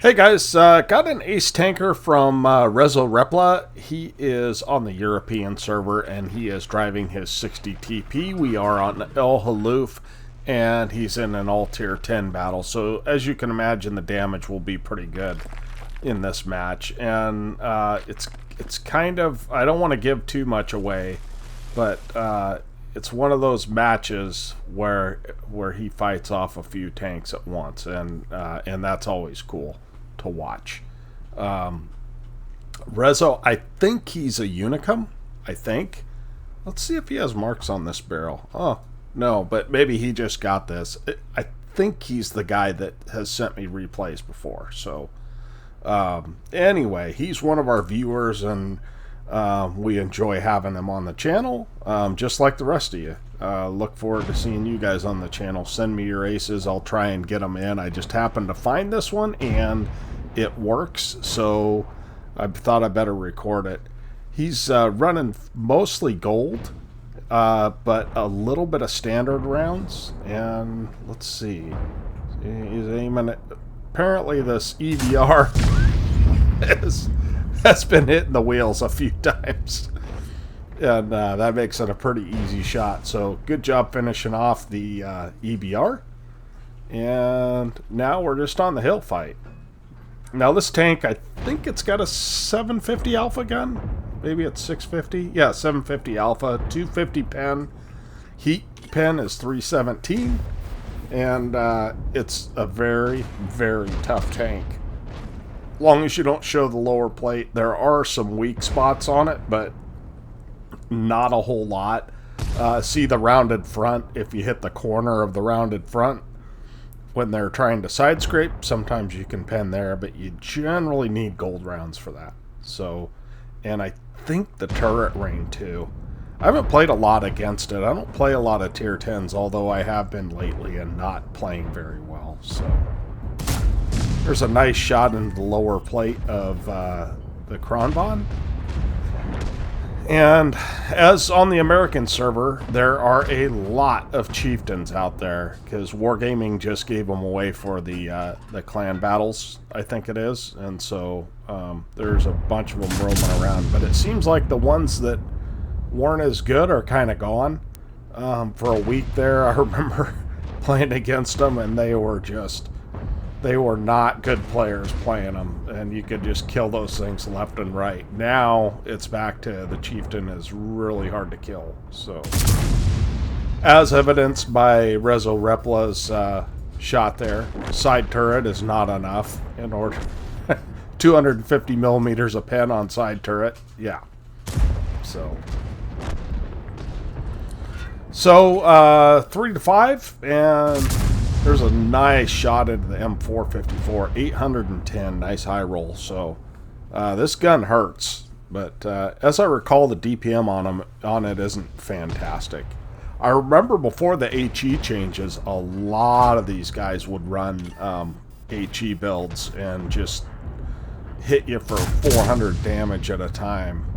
Hey guys, got an ace tanker from Rezorepla. He is on the European server and he is driving his 60 TP. We are on El Haloof and he's in an all tier 10 battle. So as you can imagine, the damage will be pretty good in this match. And it's kind of, I don't want to give too much away, but it's one of those matches where he fights off a few tanks at once, and that's always cool to watch. Rezo, I think he's a Unicum. I think. Let's see if he has marks on this barrel. Oh, no, but maybe he just got this. I think he's the guy that has sent me replays before. So, anyway, he's one of our viewers, and we enjoy having him on the channel, just like the rest of you. Look forward to seeing you guys on the channel. Send me your aces. I'll try and get them in. I just happened to find this one, and it works, so I thought I better record it. He's running mostly gold, but a little bit of standard rounds. And let's see. He's aiming at... Apparently this EVR has been hitting the wheels a few times. And that makes it a pretty easy shot. So good job finishing off the EBR. And now we're just on the hill fight. Now this tank, I think it's got a 750 alpha gun. Maybe it's 650. Yeah, 750 alpha, 250 pen. Heat pen is 317. And it's a very, very tough tank. Long as you don't show the lower plate. There are some weak spots on it, but not a whole lot. See the rounded front. If you hit the corner of the rounded front when they're trying to side scrape, sometimes you can pen there, but you generally need gold rounds for that. So, and I think the turret ring too. I haven't played a lot against it. I don't play a lot of tier 10s, although I have been lately and not playing very well. So there's a nice shot into the lower plate of the Kronbahn. And as on the American server, there are a lot of chieftains out there because Wargaming just gave them away for the clan battles, I think it is. And so there's a bunch of them roaming around. But it seems like the ones that weren't as good are kind of gone. For a week there, I remember playing against them, and they were not good players playing them, and you could just kill those things left and right. Now it's back to the chieftain is really hard to kill. So, as evidenced by Rezorepla's shot there, side turret is not enough in order. 250 millimeters of pen on side turret, yeah. So 3 to 5, and there's a nice shot into the M454, 810, nice high roll. So this gun hurts, but as I recall, the DPM on it isn't fantastic. I remember before the HE changes, a lot of these guys would run HE builds and just hit you for 400 damage at a time.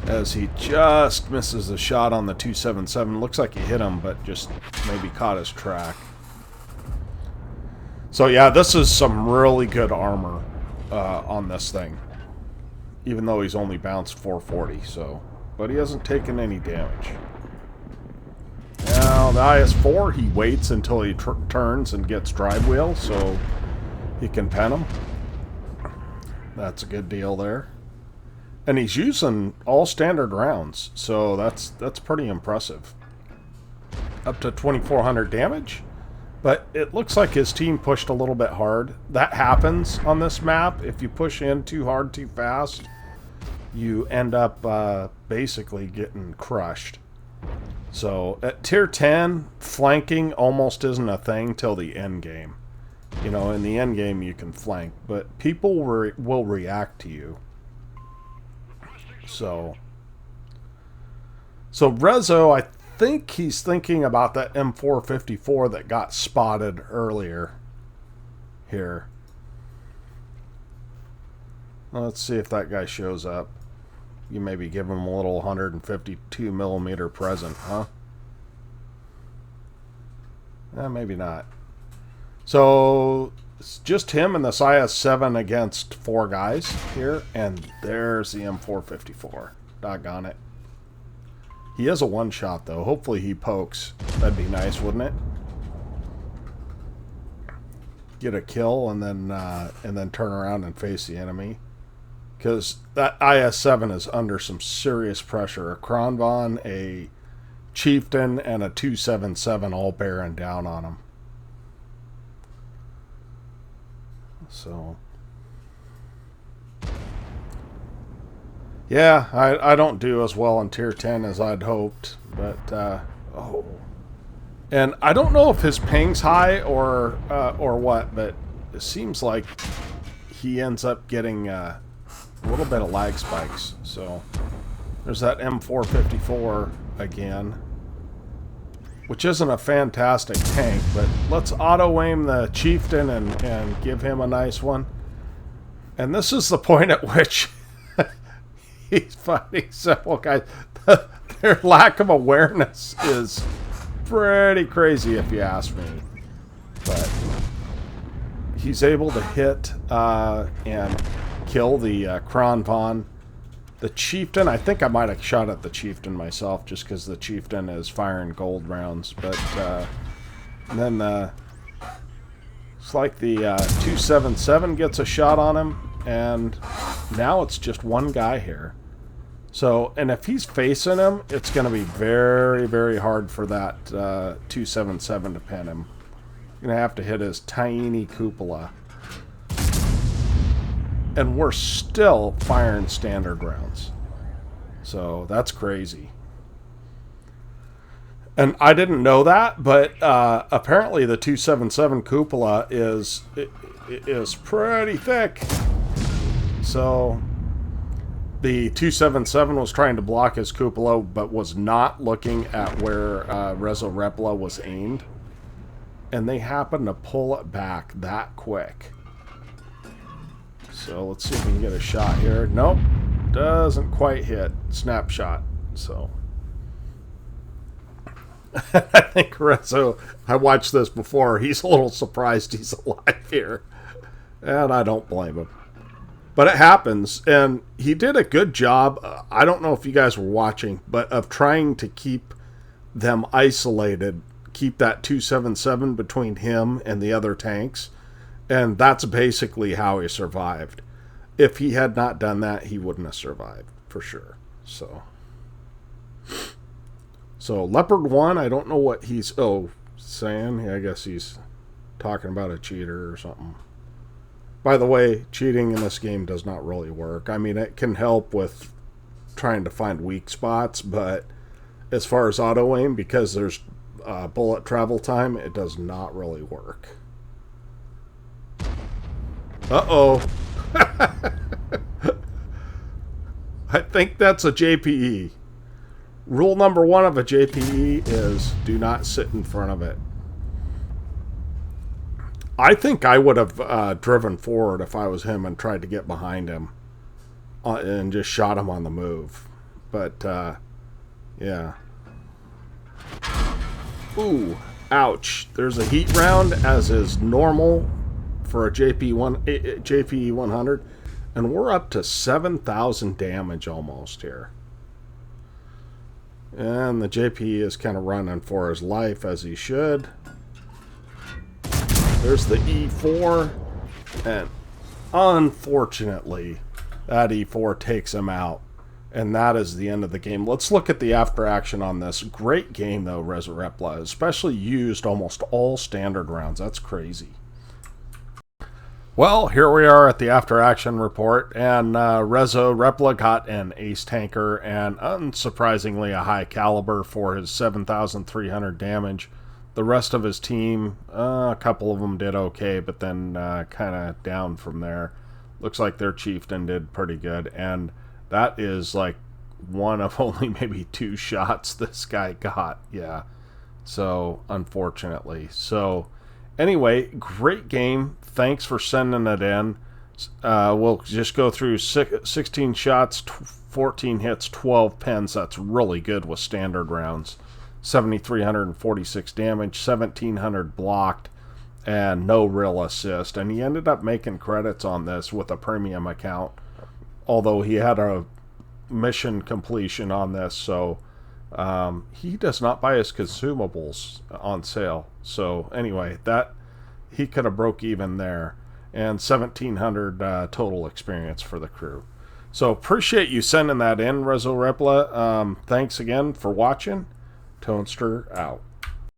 As he just misses a shot on the 277. Looks like he hit him, but just maybe caught his track. So yeah, this is some really good armor on this thing. Even though he's only bounced 440, so... But he hasn't taken any damage. Now, the IS-4, he waits until he turns and gets drive wheel, so he can pen him. That's a good deal there. And he's using all standard rounds, so that's pretty impressive. Up to 2,400 damage, but it looks like his team pushed a little bit hard. That happens on this map. If you push in too hard, too fast, you end up basically getting crushed. So at tier 10, flanking almost isn't a thing till the end game. You know, in the end game you can flank, but people will react to you. So Rezo, I think he's thinking about that M454 that got spotted earlier here. Well, let's see if that guy shows up. You maybe give him a little 152 millimeter present, huh? Maybe not. So it's just him and this IS-7 against 4 guys here, and there's the M454. Doggone it. He has a one-shot, though. Hopefully he pokes. That'd be nice, wouldn't it? Get a kill and then turn around and face the enemy. Because that IS-7 is under some serious pressure. A Kronvon, a Chieftain, and a 277 all bearing down on him. So, yeah, I don't do as well in Tier 10 as I'd hoped, but, oh. And I don't know if his ping's high or what, but it seems like he ends up getting a little bit of lag spikes. So, there's that M454 again, which isn't a fantastic tank, but let's auto-aim the Chieftain and give him a nice one. And this is the point at which he's fighting several guys. Their lack of awareness is pretty crazy, if you ask me. But he's able to hit and kill the Kronvon. The Chieftain, I think I might have shot at the Chieftain myself, just because the Chieftain is firing gold rounds. But and then it's like the 277 gets a shot on him, and now it's just one guy here. So, and if he's facing him, it's going to be very, very hard for that 277 to pin him. You're going to have to hit his tiny cupola. And we're still firing standard rounds. So is crazy. And I didn't know that, but apparently the 277 cupola is pretty thick. So the 277 was trying to block his cupola, but was not looking at where Rezorepla was aimed. And they happened to pull it back that quick. So let's see if we can get a shot here. Nope. Doesn't quite hit. Snapshot. So I think Rezo, I watched this before. He's a little surprised he's alive here. And I don't blame him. But it happens. And he did a good job. I don't know if you guys were watching, but of trying to keep them isolated. Keep that 277 between him and the other tanks. And that's basically how he survived. If he had not done that, he wouldn't have survived, for sure. So Leopard 1, I don't know what he's saying. I guess he's talking about a cheater or something. By the way, cheating in this game does not really work. I mean, it can help with trying to find weak spots, but as far as auto-aim, because there's bullet travel time, it does not really work. Uh-oh. I think that's a JPE. Rule number 1 of a JPE is do not sit in front of it. I think I would have driven forward if I was him and tried to get behind him and just shot him on the move. But, yeah. Ooh, ouch. There's a heat round, as is normal for a JPE 100, and we're up to 7,000 damage almost here. And the JPE is kind of running for his life, as he should. There's the E4, and unfortunately, that E4 takes him out, and that is the end of the game. Let's look at the after action on this. Great game, though, Rezorepla, especially used almost all standard rounds. That's crazy. Well, here we are at the after action report, and Rezorepla got an ace tanker, and unsurprisingly a high caliber for his 7,300 damage. The rest of his team, a couple of them did okay, but then kind of down from there. Looks like their chieftain did pretty good, and that is like one of only maybe 2 shots this guy got. Yeah, so unfortunately. So anyway, great game. Thanks for sending it in. We'll just go through 16 shots, 14 hits, 12 pens. That's really good with standard rounds. 7,346 damage, 1,700 blocked, and no real assist. And he ended up making credits on this with a premium account, although he had a mission completion on this. So he does not buy his consumables on sale. So anyway, that he could have broke even there. And 1,700 total experience for the crew. So appreciate you sending that in, Rezorepla. Thanks again for watching. Toadster out.